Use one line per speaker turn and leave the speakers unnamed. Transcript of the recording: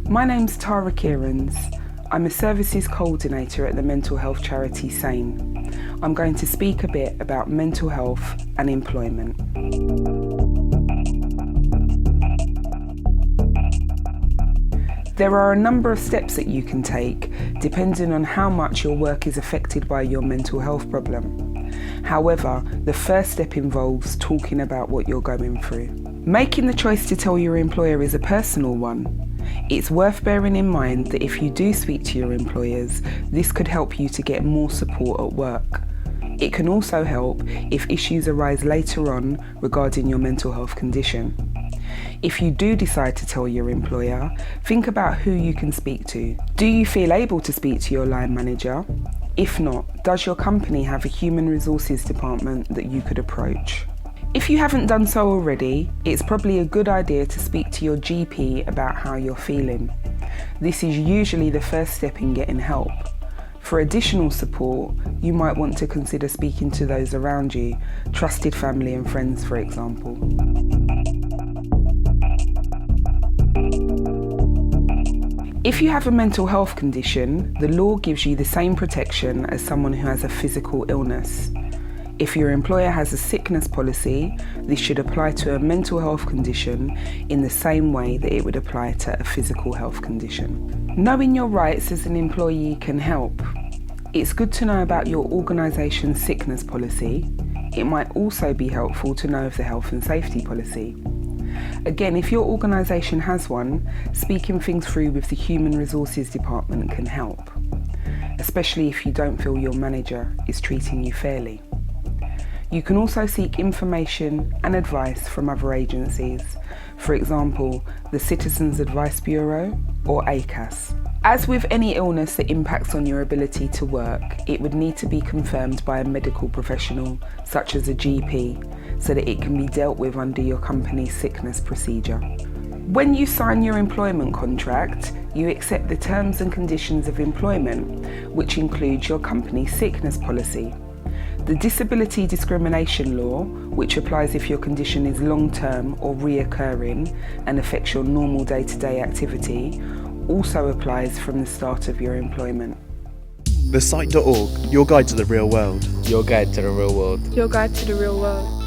My name's Tara Kierans. I'm a services coordinator at the mental health charity SANE. I'm going to speak a bit about mental health and employment. There are a number of steps that you can take depending on how much your work is affected by your mental health problem. However, the first step involves talking about what you're going through. Making the choice to tell your employer is a personal one. It's worth bearing in mind that if you do speak to your employers, this could help you to get more support at work. It can also help if issues arise later on regarding your mental health condition. If you do decide to tell your employer, think about who you can speak to. Do you feel able to speak to your line manager? If not, does your company have a human resources department that you could approach? If you haven't done so already, it's probably a good idea to speak to your GP about how you're feeling. This is usually the first step in getting help. For additional support, you might want to consider speaking to those around you, trusted family and friends, for example. If you have a mental health condition, the law gives you the same protection as someone who has a physical illness. If your employer has a sickness policy, this should apply to a mental health condition in the same way that it would apply to a physical health condition. Knowing your rights as an employee can help. It's good to know about your organisation's sickness policy. It might also be helpful to know of the health and safety policy. Again, if your organisation has one, speaking things through with the Human Resources Department can help, especially if you don't feel your manager is treating you fairly. You can also seek information and advice from other agencies, for example, the Citizens Advice Bureau or ACAS. As with any illness that impacts on your ability to work, it would need to be confirmed by a medical professional, such as a GP, so that it can be dealt with under your company's sickness procedure. When you sign your employment contract, you accept the terms and conditions of employment, which includes your company's sickness policy. The disability discrimination law, which applies if your condition is long-term or reoccurring and affects your normal day-to-day activity, also applies from the start of your employment.
The Site.org, your guide to the real world.
Your guide to the real world.
Your guide to the real world.